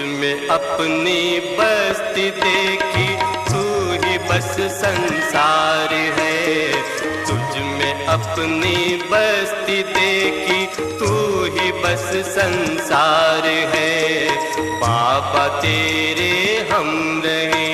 में अपनी बस्ती देखी, तू ही बस संसार है। तुझ में अपनी बस्ती देखी, तू ही बस संसार है। बाबा तेरे हम रहे।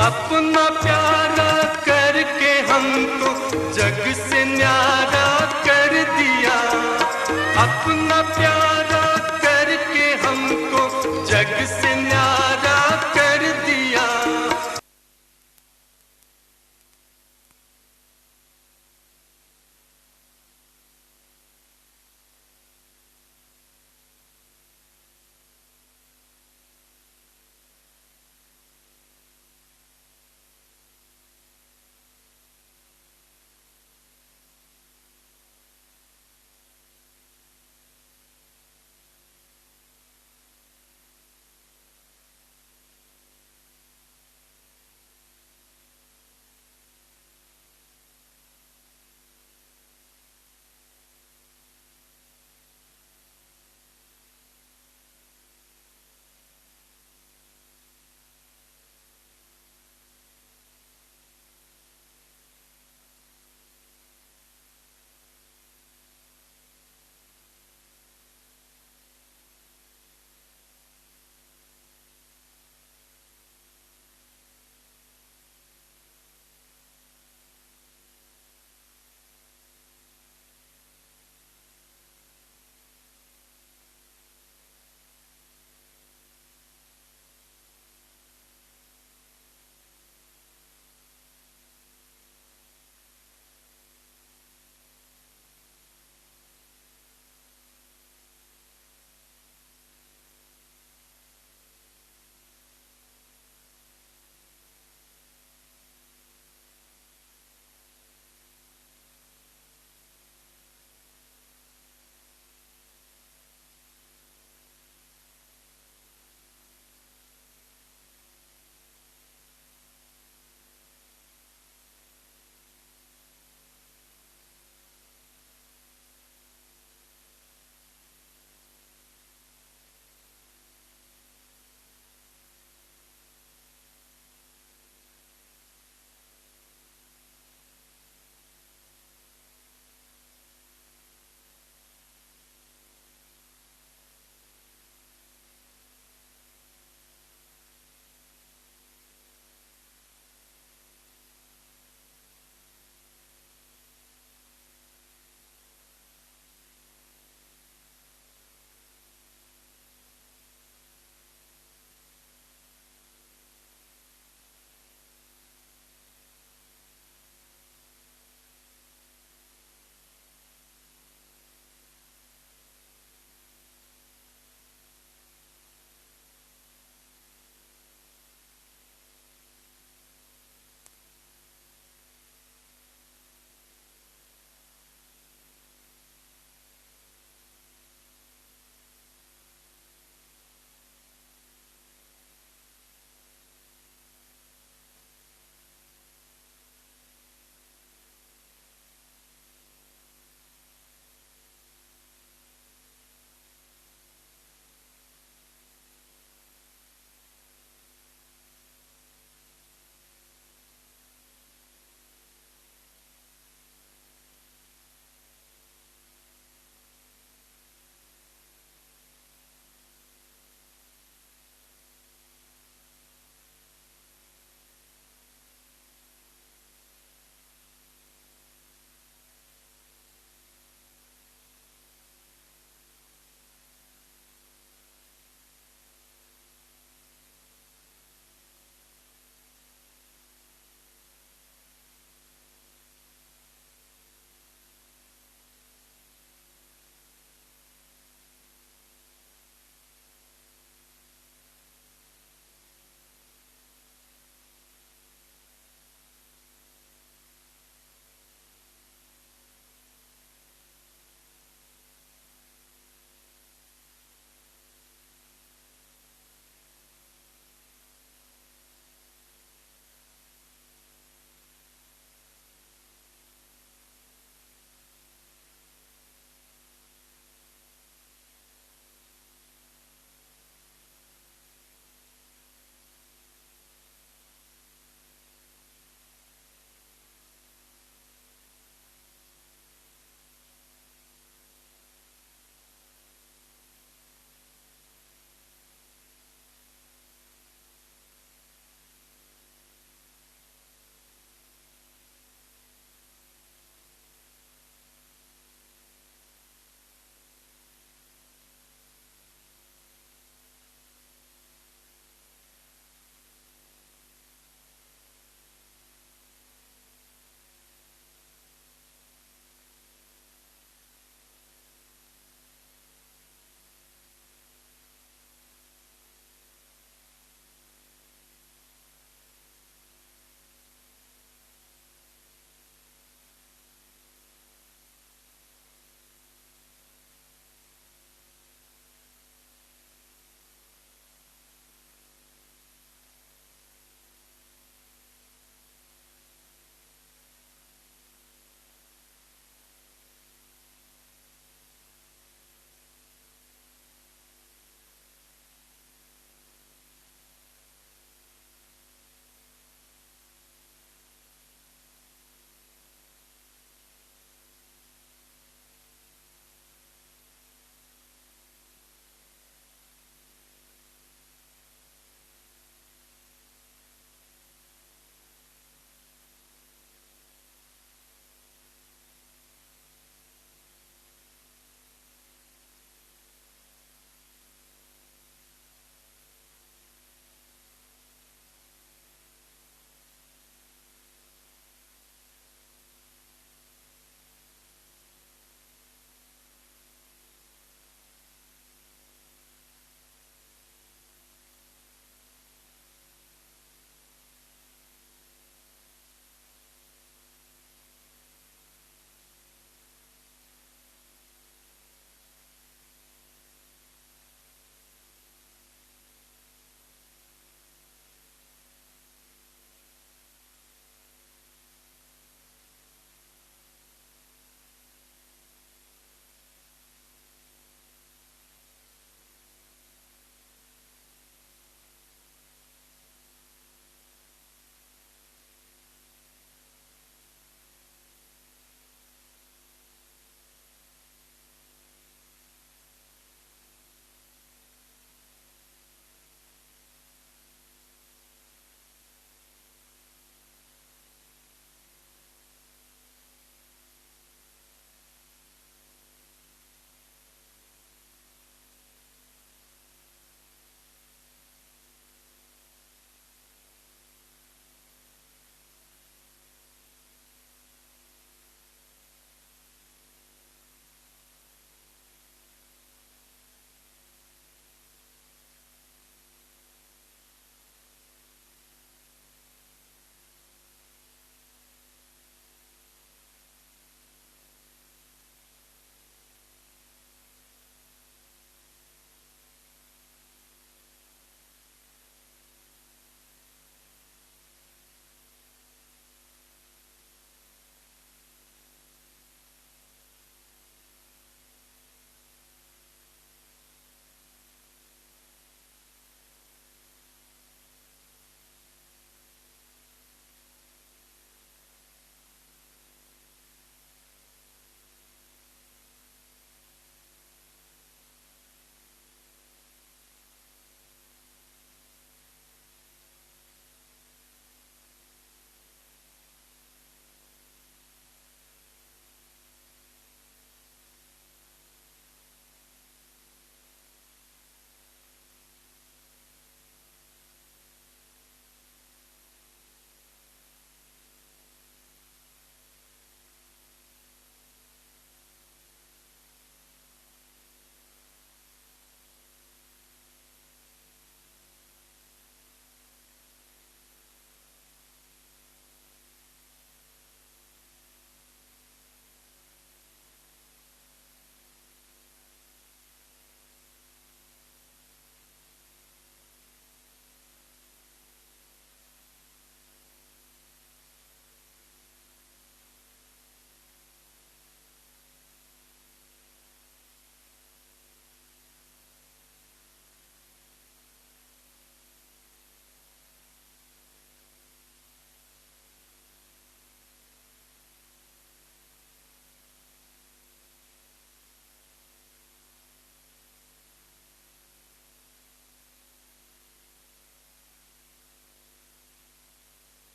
अपना प्यारा करके हमको जग से न्यारा कर दिया। अपना प्यारा करके हमको जग से न्यारा कर दिया।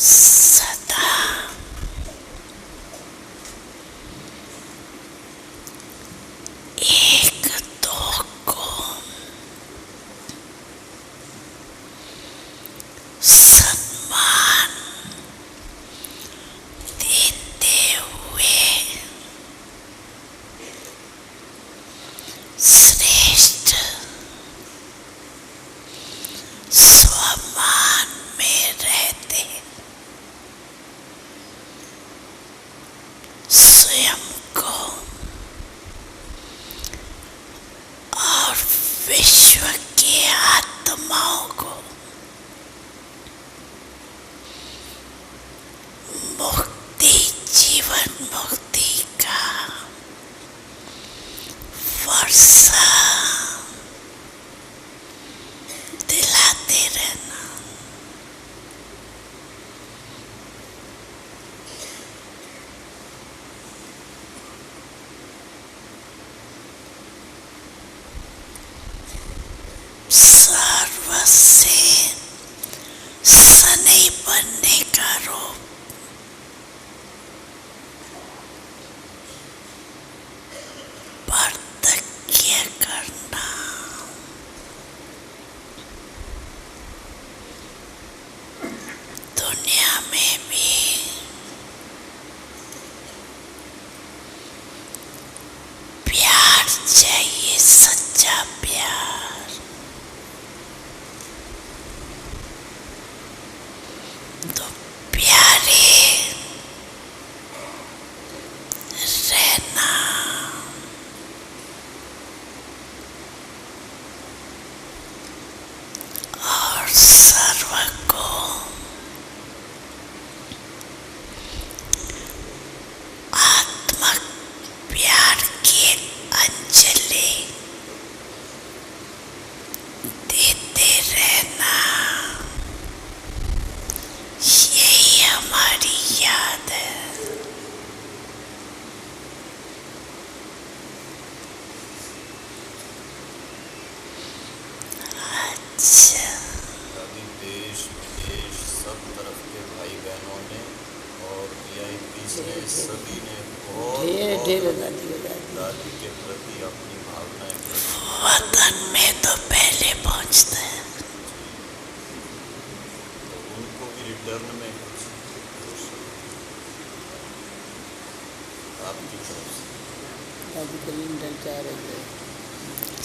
सदा एक दो को सम्मान देते हुए श्रेष्ठ स्वमान में रहते स्वयं को और विश्व के आत्माओं को मुक्ति, जीवन मुक्ति का वर्षा दिलाते रहना। सर्व से सने बनने का रूप पार्थक्य करना। दुनिया में भी प्यार चाहिए, सच्चा प्यार। तो प्यारे रहना। और सर्व को आत्मक प्यार की अंजलि देते रहना। यही हमारी याद है। अच्छा, अभी देश विदेश सब तरफ के भाई बहनों ने और VIPs ने सभी ने बहुत दादी के प्रति अपनी भावनाएं वतन में तो पहले पहुंचते हैं। तो उनको भी रिटर्न में कुछ आपकी तरफ से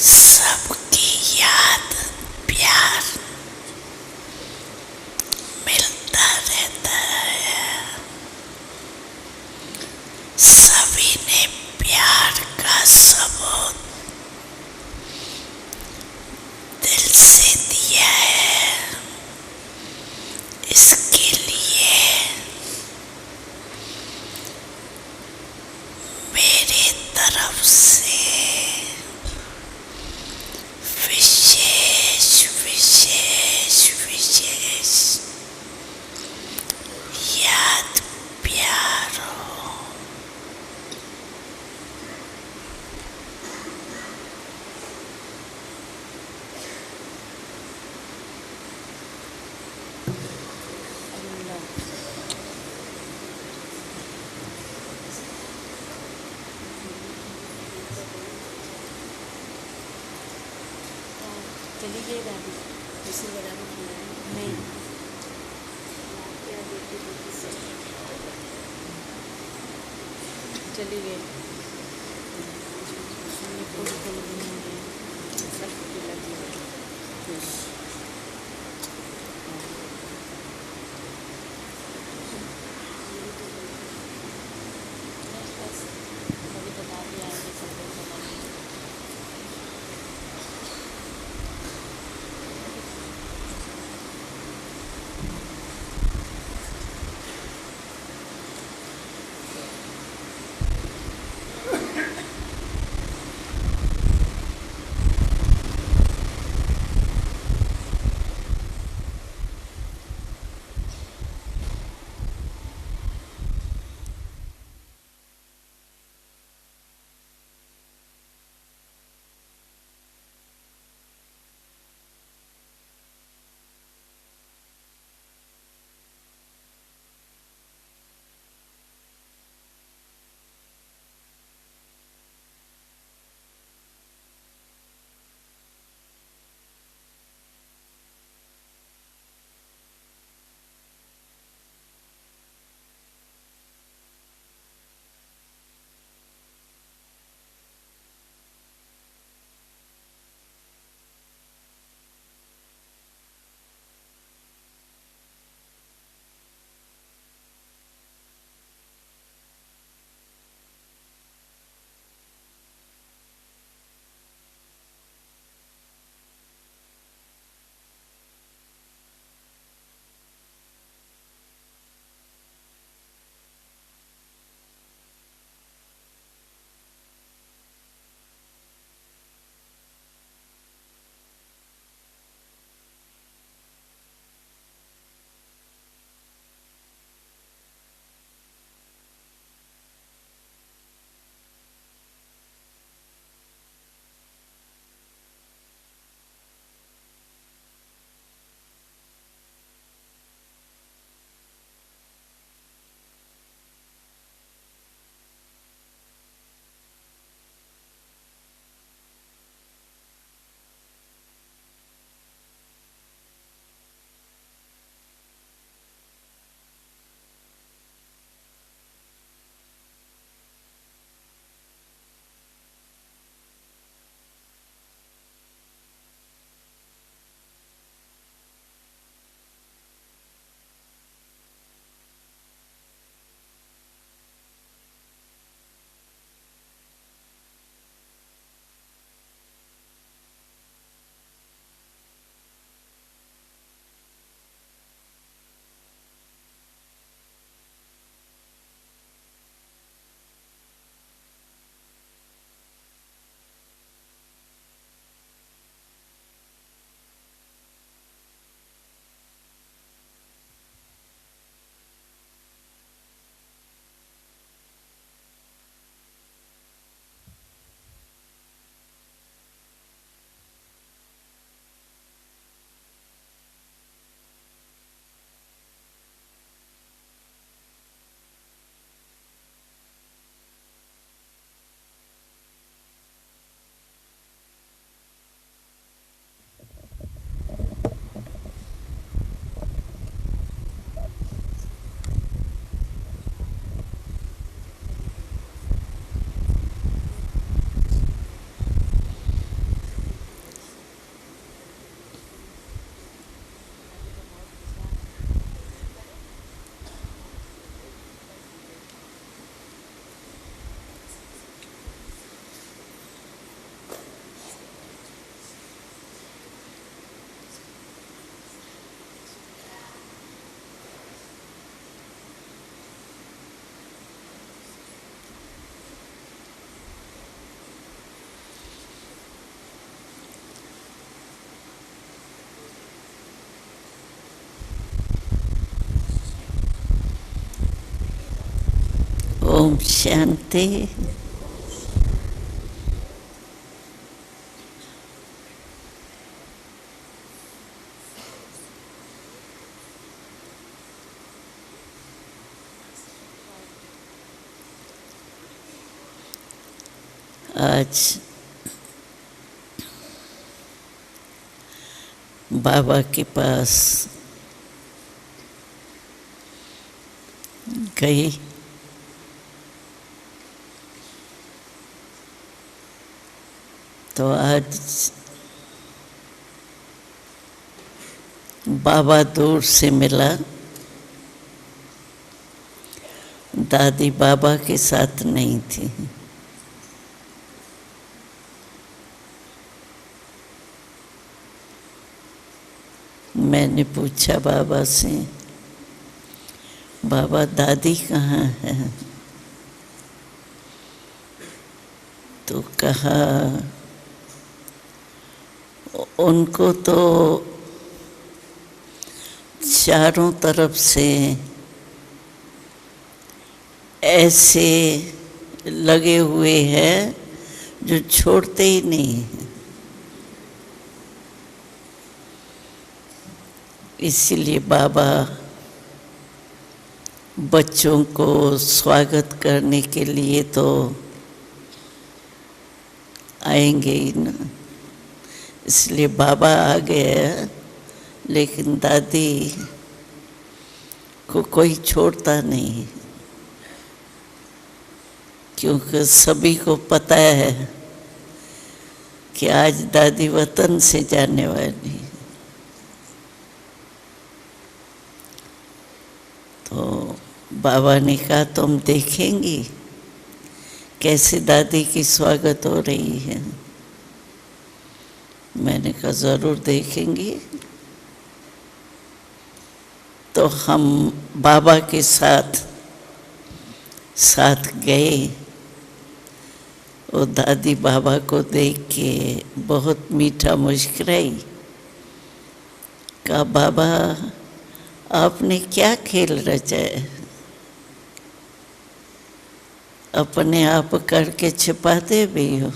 सबकी याद प्यार मिलता रहता है। सभी ने प्यार का सबूत दिल से दिया है। इसके लिए मेरे तरफ से विशेष विशेष विशेष याद प्यार हो। चली गई दादी इसी बराबर नहीं चली गई। ओम शांति। आज बाबा के पास गई। तो आज बाबा दूर से मिला, दादी बाबा के साथ नहीं थी। मैंने पूछा बाबा से, बाबा दादी कहाँ है? तो कहा उनको तो चारों तरफ से ऐसे लगे हुए हैं जो छोड़ते ही नहीं हैं। इसीलिए बाबा बच्चों को स्वागत करने के लिए तो आएंगे ही ना। इसलिए बाबा आ गया, लेकिन दादी को कोई छोड़ता नहीं, क्योंकि सभी को पता है कि आज दादी वतन से जाने वाली। तो बाबा ने कहा तुम देखेंगी कैसे दादी की स्वागत हो रही है। मैंने कहा ज़रूर देखेंगी। तो हम बाबा के साथ गए। वो दादी बाबा को देख के बहुत मीठा मुस्कुराई। कहा बाबा आपने क्या खेल रचा है? अपने आप करके छिपाते भी हो।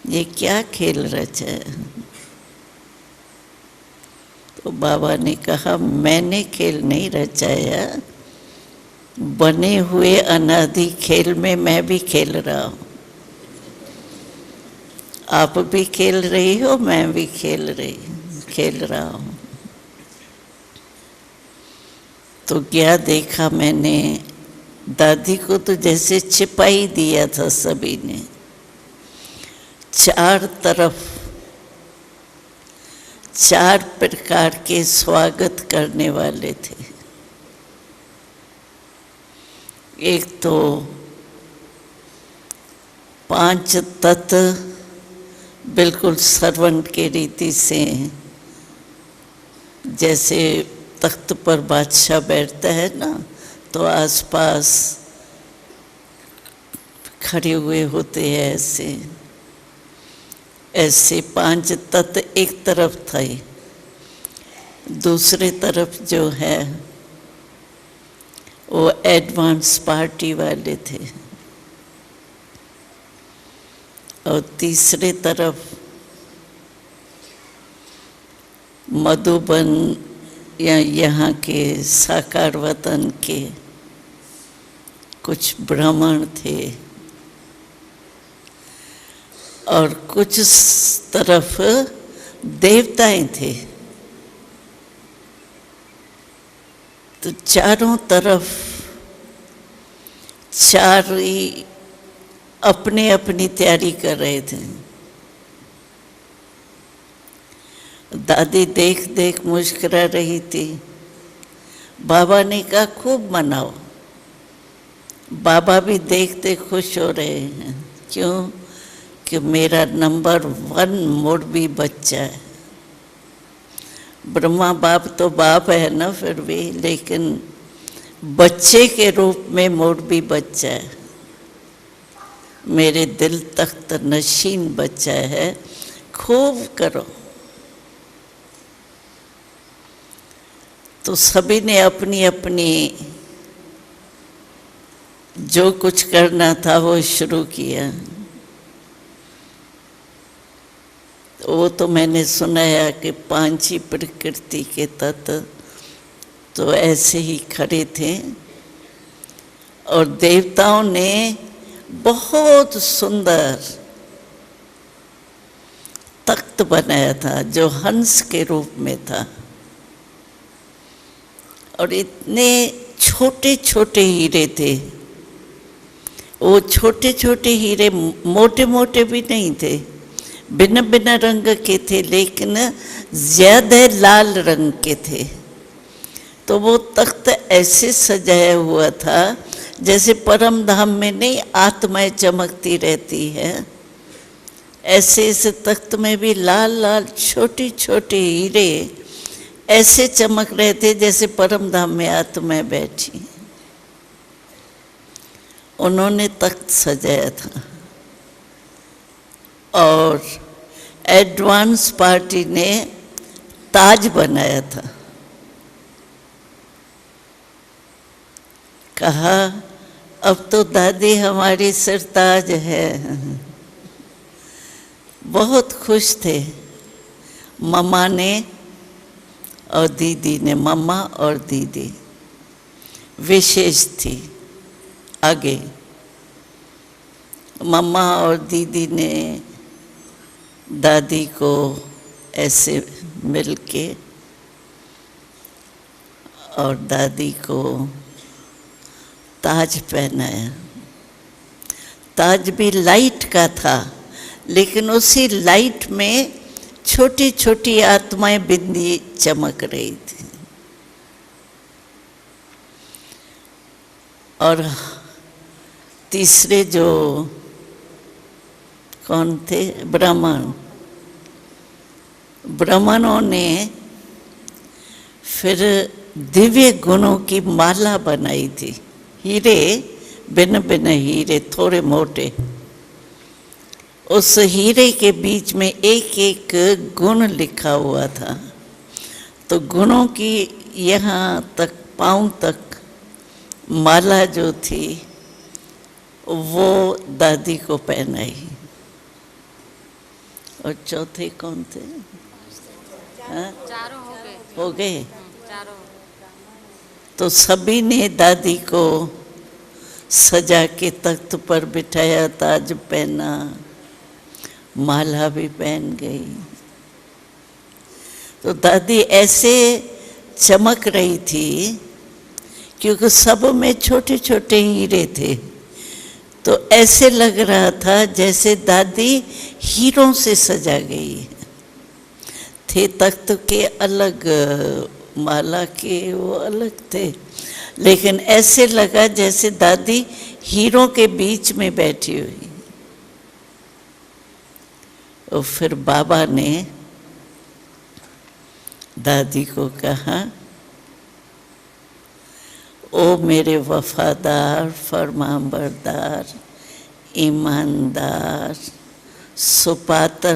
ये क्या खेल रचा है? तो बाबा ने कहा मैंने खेल नहीं रचाया, बने हुए अनादि खेल में मैं भी खेल रहा हूँ। आप भी खेल रही हो, मैं भी खेल रहा हूँ। तो क्या देखा मैंने, दादी को तो जैसे छिपा ही दिया था सभी ने। चार तरफ चार प्रकार के स्वागत करने वाले थे। एक तो 5 तत्व बिल्कुल श्रवण के रीति से, जैसे तख्त पर बादशाह बैठता है ना, तो आसपास खड़े हुए होते हैं ऐसे 5 तत्व एक तरफ थे। दूसरे तरफ जो है वो एडवांस पार्टी वाले थे, और तीसरे तरफ मधुबन या यहाँ के साकार वतन के कुछ ब्राह्मण थे, और कुछ तरफ देवताएं थे। तो चारों तरफ चार ही अपने अपनी तैयारी कर रहे थे। दादी देख देख मुस्कुरा रही थी। बाबा ने कहा खूब मनाओ। बाबा भी देखते खुश हो रहे हैं। क्यों? कि मेरा नंबर 1 मोरबी बच्चा है। ब्रह्मा बाप तो बाप है ना फिर भी, लेकिन बच्चे के रूप में मोरबी बच्चा है। मेरे दिल तख्त नशीन बच्चा है। खूब करो। तो सभी ने अपनी अपनी जो कुछ करना था वो शुरू किया। वो तो मैंने सुनाया कि 5 ही प्रकृति के तत्व तो ऐसे ही खड़े थे, और देवताओं ने बहुत सुंदर तख्त बनाया था जो हंस के रूप में था, और इतने छोटे छोटे हीरे थे। वो छोटे छोटे हीरे मोटे मोटे भी नहीं थे, भिन्न भिन्न रंग के थे, लेकिन ज्यादा लाल रंग के थे। तो वो तख्त ऐसे सजाया हुआ था जैसे परम धाम में नहीं आत्माएं चमकती रहती है, ऐसे इस तख्त में भी लाल लाल छोटी छोटी हीरे ऐसे चमक रहे थे जैसे परम धाम में आत्माएं बैठी। उन्होंने तख्त सजाया था, और एडवांस पार्टी ने ताज बनाया था। कहा अब तो दादी हमारी सरताज है। बहुत खुश थे मम्मा ने और दीदी ने। मम्मा और दीदी विशेष थी। आगे मम्मा और दीदी ने दादी को ऐसे मिलके और दादी को ताज पहनाया। ताज भी लाइट का था, लेकिन उसी लाइट में छोटी छोटी आत्माएं बिंदी चमक रही थी। और तीसरे जो कौन थे, ब्राह्मणों ने फिर दिव्य गुणों की माला बनाई थी। हीरे, भिन्न भिन्न हीरे, थोड़े मोटे। उस हीरे के बीच में एक एक गुण लिखा हुआ था। तो गुणों की यहाँ तक पाँव तक माला जो थी वो दादी को पहनाई। और चौथे कौन थे? चारों हो गए। चारों। तो सभी ने दादी को सजा के तख्त पर बिठाया, ताज पहना, माला भी पहन गई। तो दादी ऐसे चमक रही थी क्योंकि सब में छोटे छोटे हीरे थे। तो ऐसे लग रहा था जैसे दादी हीरों से सजा गई है। थे तख्त के अलग, माला के वो अलग थे, लेकिन ऐसे लगा जैसे दादी हीरों के बीच में बैठी हुई। और फिर बाबा ने दादी को कहा, ओ मेरे वफादार, फरमाबरदार, ईमानदार, सुपात्र,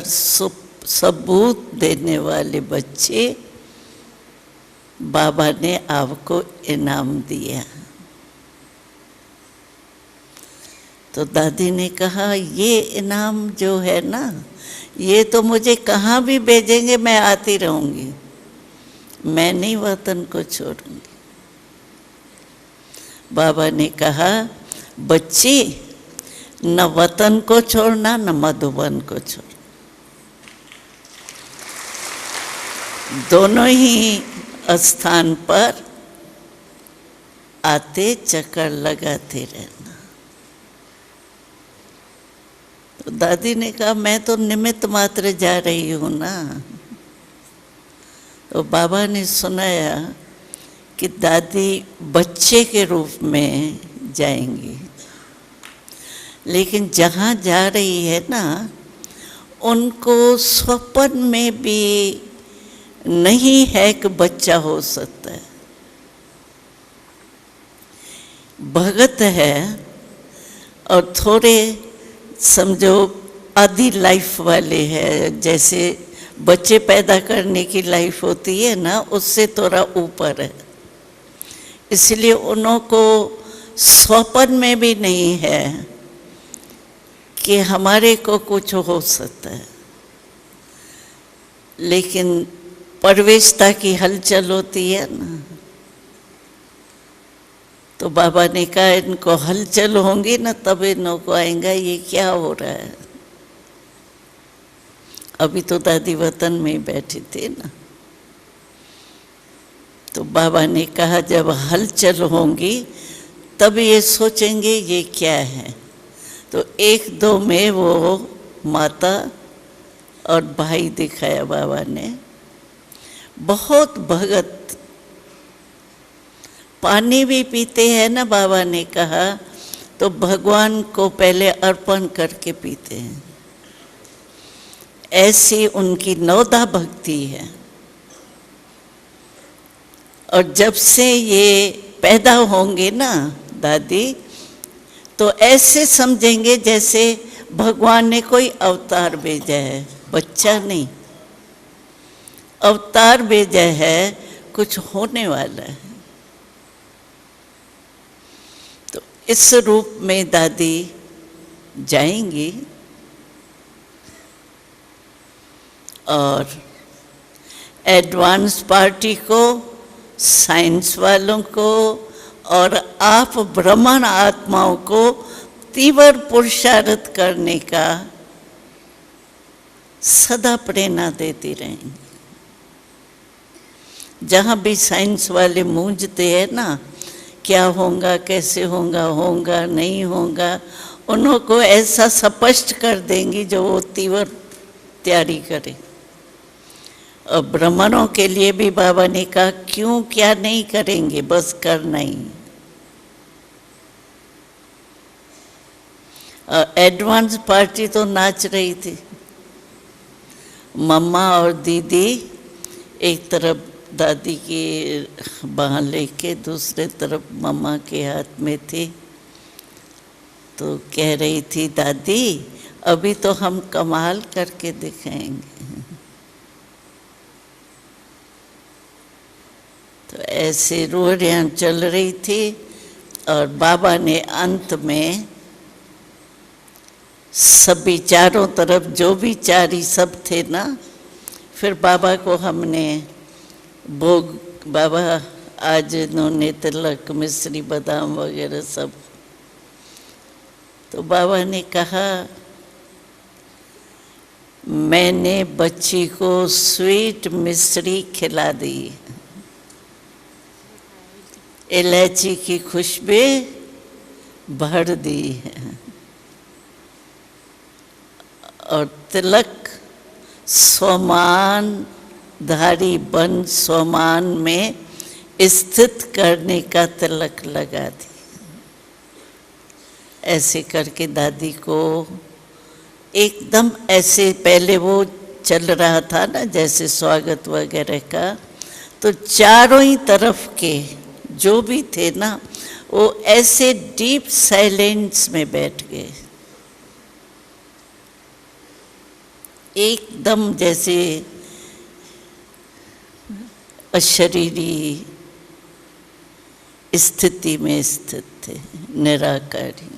सबूत देने वाले बच्चे, बाबा ने आपको इनाम दिया। तो दादी ने कहा, ये इनाम जो है ना, ये तो मुझे कहाँ भी भेजेंगे मैं आती रहूँगी, मैं नहीं वतन को छोड़ूंगी। बाबा ने कहा, बच्ची, न वतन को छोड़ना न मधुबन को छोड़ना, दोनों ही स्थान पर आते चक्कर लगाते रहना। तो दादी ने कहा, मैं तो निमित्त मात्र जा रही हूँ ना। तो बाबा ने सुनाया कि दादी बच्चे के रूप में जाएंगी, लेकिन जहाँ जा रही है ना, उनको स्वप्न में भी नहीं है कि बच्चा हो सकता है। भगत है और थोड़े समझो आधी लाइफ वाले हैं, जैसे बच्चे पैदा करने की लाइफ होती है ना, उससे थोड़ा ऊपर है। इसलिए उनको स्वप्न में भी नहीं है कि हमारे को कुछ हो सकता है, लेकिन परवेशता की हलचल होती है ना, तो बाबा ने कहा इनको हलचल होंगी ना तब इनको को आएगा ये क्या हो रहा है। अभी तो दादी वतन में ही बैठी थी ना, तो बाबा ने कहा जब हलचल होंगी तब ये सोचेंगे ये क्या है। तो एक दो में वो माता और भाई दिखाया बाबा ने, बहुत भगत। पानी भी पीते हैं ना, बाबा ने कहा तो भगवान को पहले अर्पण करके पीते हैं, ऐसी उनकी नौदा भक्ति है। और जब से ये पैदा होंगे ना दादी, तो ऐसे समझेंगे जैसे भगवान ने कोई अवतार भेजा है, बच्चा नहीं, अवतार भेजा है, कुछ होने वाला है। तो इस रूप में दादी जाएंगी और एडवांस पार्टी को, साइंस वालों को और आप ब्राह्मण आत्माओं को तीव्र पुरुषार्थ करने का सदा प्रेरणा देती रहेंगी। जहाँ भी साइंस वाले मूंझते हैं ना, क्या होगा, कैसे होगा, होगा नहीं होगा, उनको ऐसा स्पष्ट कर देंगी जो वो तीव्र तैयारी करे। और ब्राह्मणों के लिए भी बाबा ने कहा क्यों क्या नहीं करेंगे, बस करना ही। एडवांस पार्टी तो नाच रही थी, मम्मा और दीदी एक तरफ दादी की बाँह लेके दूसरे तरफ मम्मा के हाथ में थी। तो कह रही थी दादी अभी तो हम कमाल करके दिखाएंगे। तो ऐसे रोहड़ियाँ चल रही थी और बाबा ने अंत में सभी चारों तरफ जो भी चारी सब थे ना, फिर बाबा को हमने भोग, बाबा आज इन्होंने तिलक मिश्री बादाम वगैरह सब, तो बाबा ने कहा मैंने बच्ची को स्वीट मिश्री खिला दी, इलायची की खुशबू भर दी है और तिलक स्वमान धारी बन स्वमान में स्थित करने का तिलक लगा दी। ऐसे करके दादी को एकदम ऐसे, पहले वो चल रहा था ना जैसे स्वागत वगैरह का, तो चारों ही तरफ के जो भी थे ना वो ऐसे डीप साइलेंस में बैठ गए, एकदम जैसे अशरीरी स्थिति में स्थित थे, निराकारी।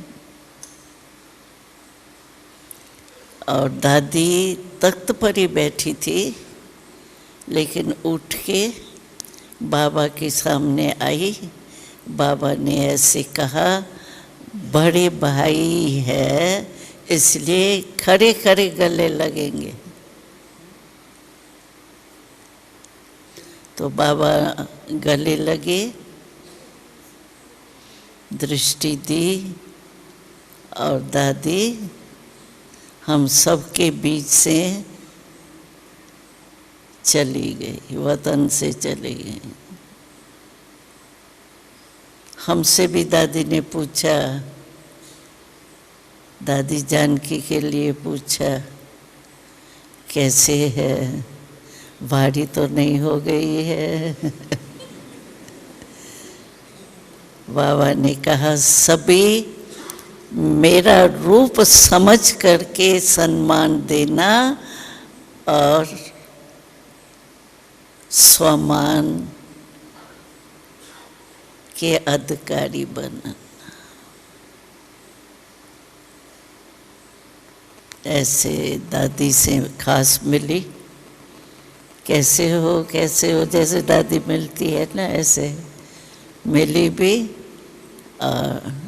और दादी तख्त पर ही बैठी थी, लेकिन उठ के बाबा के सामने आई। बाबा ने ऐसे कहा बड़े भाई है इसलिए खड़े खड़े गले लगेंगे। तो बाबा गले लगे, दृष्टि दी और दादी हम सबके बीच से चली गई, वतन से चली गई। हमसे भी दादी ने पूछा, दादी जानकी के लिए पूछा कैसे है, भारी तो नहीं हो गई है। बाबा ने कहा सभी मेरा रूप समझ करके सम्मान देना और स्वमान के अधिकारी बनना। ऐसे दादी से खास मिली। कैसे हो जैसे दादी मिलती है ना, ऐसे मिली भी।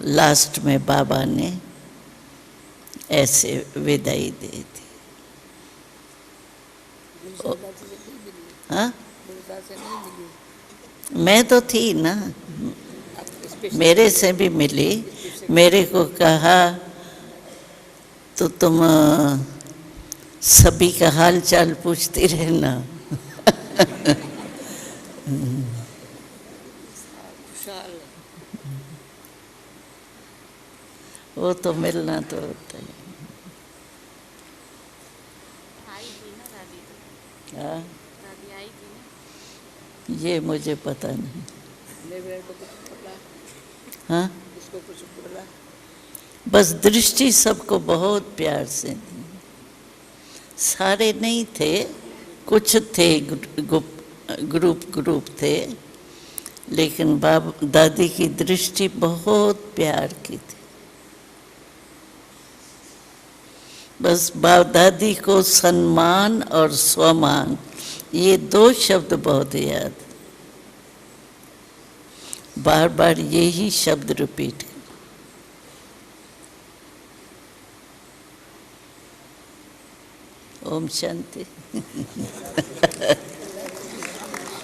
लास्ट में बाबा ने ऐसे विदाई दे दी। हाँ, मैं तो थी ना, मेरे से भी मिली। मेरे को कहा तो तुम सभी का हाल चाल पूछती रहना। वो तो मिलना तो होता है। आई थी ना दादी तो, हाँ, दादी आई थी ना। ये मुझे पता नहीं। हाँ, बस दृष्टि सबको बहुत प्यार से दी। सारे नहीं थे, कुछ थे, ग्रुप थे, लेकिन दादी की दृष्टि बहुत प्यार की थी। बस दादी को सम्मान और स्वमान, ये दो शब्द बहुत याद। बार बार यही शब्द रिपीट। ओम शांति।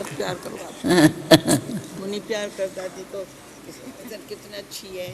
प्यार करो आप। मुनि प्यार कर दादी को, कितनी अच्छी है।